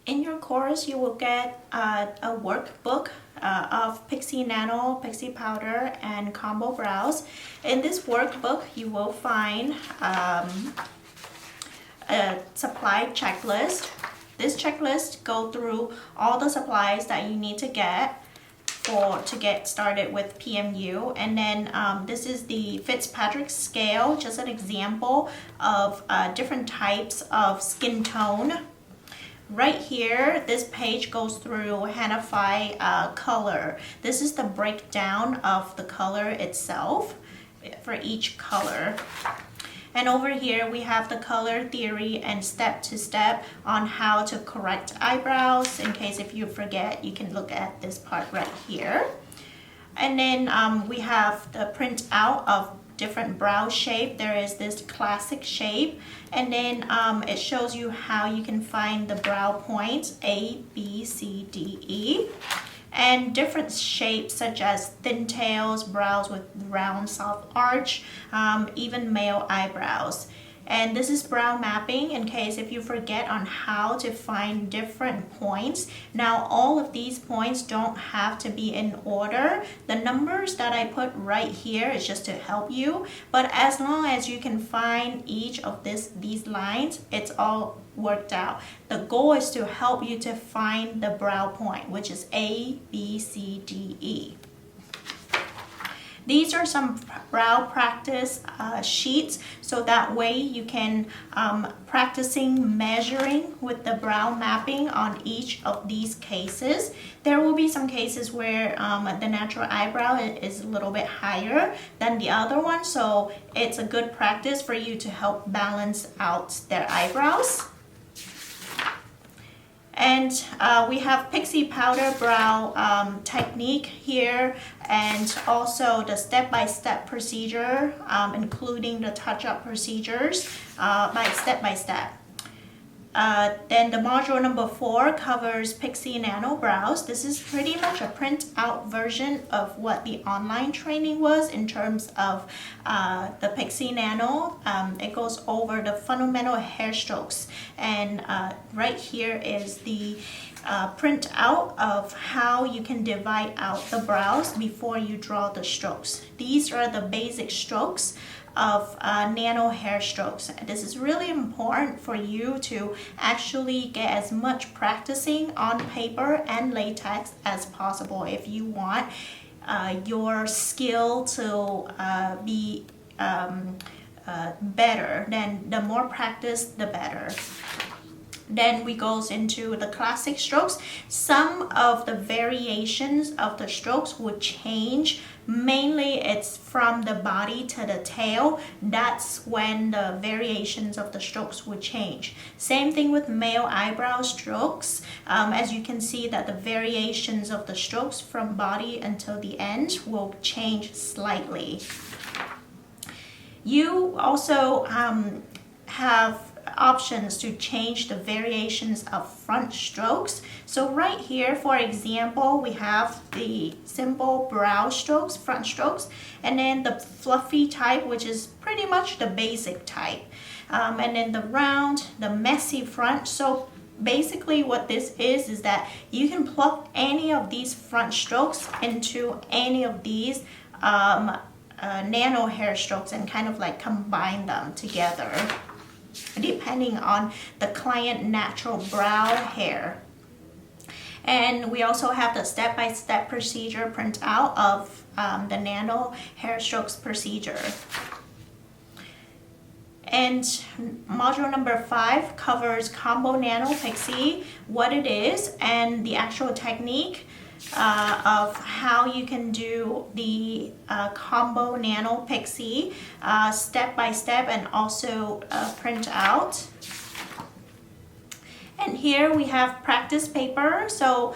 In your course, you will get a workbook of Pixie Nano, Pixie Powder, and Combo Brows. In this workbook, you will find a supply checklist. This checklist goes through all the supplies that you need to get to get started with PMU. And then this is the Fitzpatrick scale, just an example of different types of skin tone. Right here, this page goes through Hanify color. This is the breakdown of the color itself for each color. And over here, we have the color theory and step-to-step on how to correct eyebrows. In case if you forget, you can look at this part right here. And then we have the printout of different brow shape. There is this classic shape, and then it shows you how you can find the brow points A, B, C, D, E, and different shapes such as thin tails, brows with round soft arch, even male eyebrows. And this is brow mapping in case if you forget on how to find different points. Now all of these points don't have to be in order. The numbers that I put right here is just to help you, but as long as you can find each of these lines, it's all worked out. The goal is to help you to find the brow point, which is A, B, C, D, E. These are some brow practice sheets, so that way you can practicing measuring with the brow mapping on each of these cases. There will be some cases where the natural eyebrow is a little bit higher than the other one, so it's a good practice for you to help balance out their eyebrows. And we have Pixie Powder Brow technique here, and also the step-by-step procedure, including the touch-up procedures by step-by-step. Then the module number 4 covers Pixie Nano Brows. This is pretty much a print-out version of what the online training was in terms of the Pixie Nano. It goes over the fundamental hair strokes, and right here is the print-out of how you can divide out the brows before you draw the strokes. These are the basic strokes of nano hair strokes. This is really important for you to actually get as much practicing on paper and latex as possible if you want your skill to be better. Then the more practice, the better. Then we goes into the classic strokes. Some of the variations of the strokes would change. Mainly it's from the body to the tail. That's when the variations of the strokes would change. Same thing with male eyebrow strokes. As you can see that the variations of the strokes from body until the end will change slightly. You also have options to change the variations of front strokes. So right here, for example, we have the simple brow strokes, front strokes, and then the fluffy type, which is pretty much the basic type, and then the round, the messy front. So basically what this is that you can plug any of these front strokes into any of these nano hair strokes and kind of like combine them together, depending on the client natural brow hair. And we also have the step-by-step procedure printout of the nano hair strokes procedure. And module number 5 covers Combo Nano Pixie, what it is, and the actual technique of how you can do the Combo Nano Pixie step by step, and also print out. And here we have practice paper. So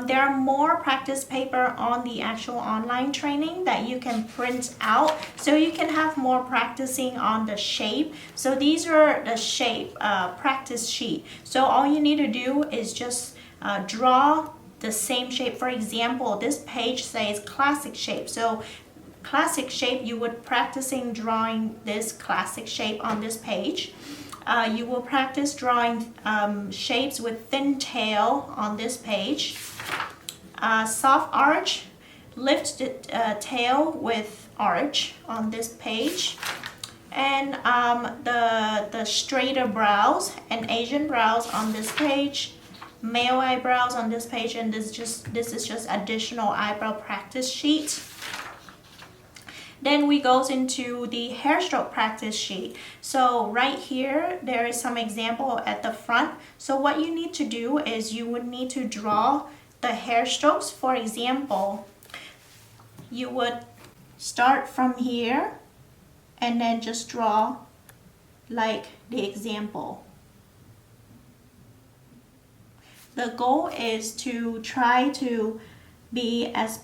there are more practice paper on the actual online training that you can print out, so you can have more practicing on the shape. So these are the shape practice sheet. So all you need to do is just draw the same shape. For example, this page says classic shape. So classic shape, you would practicing drawing this classic shape on this page. you will practice drawing shapes with thin tail on this page. Soft arch, lift the tail with arch on this page. And the straighter brows and Asian brows on this page, male eyebrows on this page, and this is just additional eyebrow practice sheet. Then we goes into the hair stroke practice sheet. So right here, there is some example at the front. So what you need to do is you would need to draw the hair strokes. For example, you would start from here and then just draw like the example. The goal is to try to be as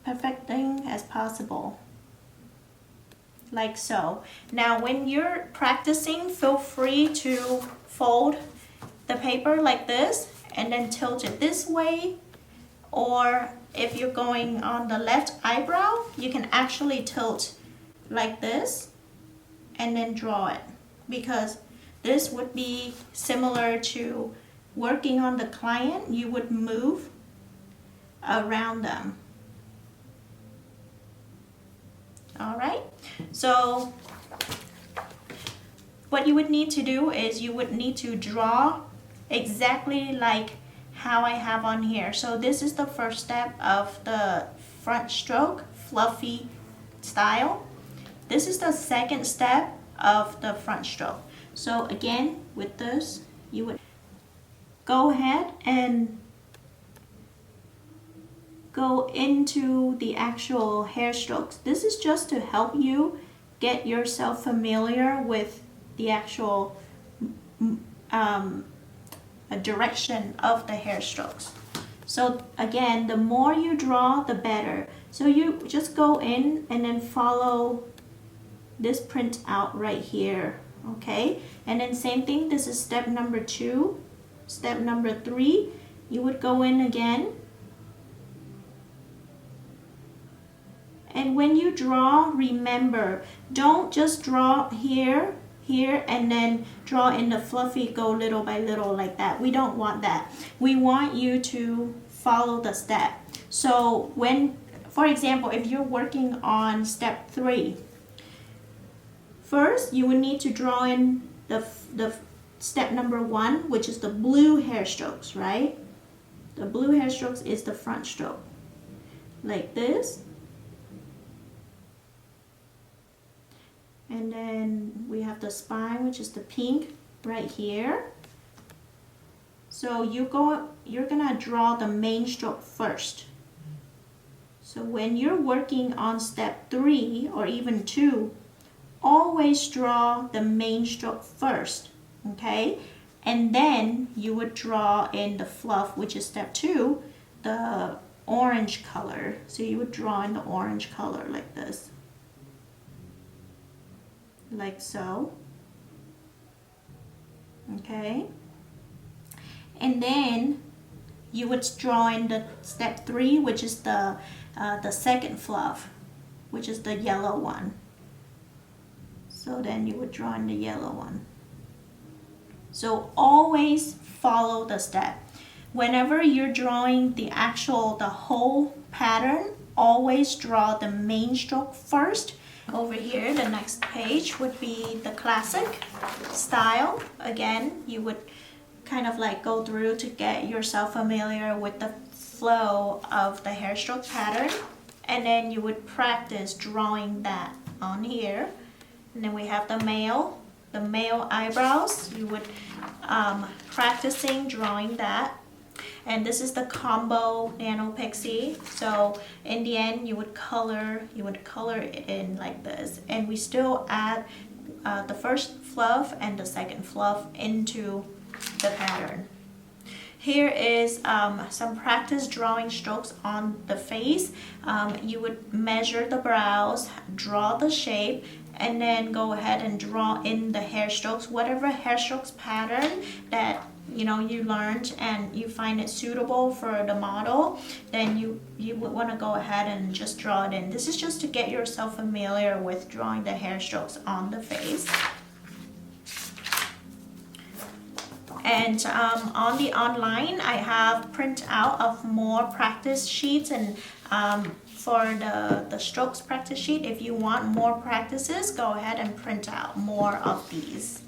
perfecting as possible. Like so. Now when you're practicing, feel free to fold the paper like this and then tilt it this way, or if you're going on the left eyebrow, you can actually tilt like this and then draw it, because this would be similar to working on the client. You would move around them. Alright, so what you would need to do is you would need to draw exactly like how I have on here. So this is the first step of the front stroke, fluffy style. This is the second step of the front stroke. So again, with this, you would go ahead and go into the actual hair strokes. This is just to help you get yourself familiar with the actual direction of the hair strokes. So again, the more you draw, the better. So you just go in and then follow this print out right here, okay? And then same thing, this is step number 2. Step number 3, you would go in again. And when you draw, remember, don't just draw here, and then draw in the fluffy, go little by little like that. We don't want that. We want you to follow the step. So when, for example, if you're working on step 3, first you would need to draw in the step number 1, which is the blue hair strokes, right? The blue hair strokes is the front stroke, like this. And then we have the spine, which is the pink right here. So you're gonna draw the main stroke first. So when you're working on step 3 or even 2, always draw the main stroke first, okay? And then you would draw in the fluff, which is step 2, the orange color. So you would draw in the orange color like this. Like so, okay? And then you would draw in the step 3, which is the second fluff, which is the yellow one. So then you would draw in the yellow one. So always follow the step. Whenever you're drawing the whole pattern, always draw the main stroke first. Over here, the next page would be the classic style. Again, you would kind of like go through to get yourself familiar with the flow of the hair stroke pattern, and then you would practice drawing that on here. And then we have the male eyebrows. You would practicing drawing that. And this is the combo nano pixie. So in the end, you would color it in like this, and we still add the first fluff and the second fluff into the pattern. Here is some practice drawing strokes on the face. You would measure the brows, draw the shape, and then go ahead and draw in the hair strokes, whatever hair strokes pattern that you learned and you find it suitable for the model, then you would want to go ahead and just draw it in. This is just to get yourself familiar with drawing the hair strokes on the face. And on the online, I have print out of more practice sheets, and for the strokes practice sheet, if you want more practices, go ahead and print out more of these.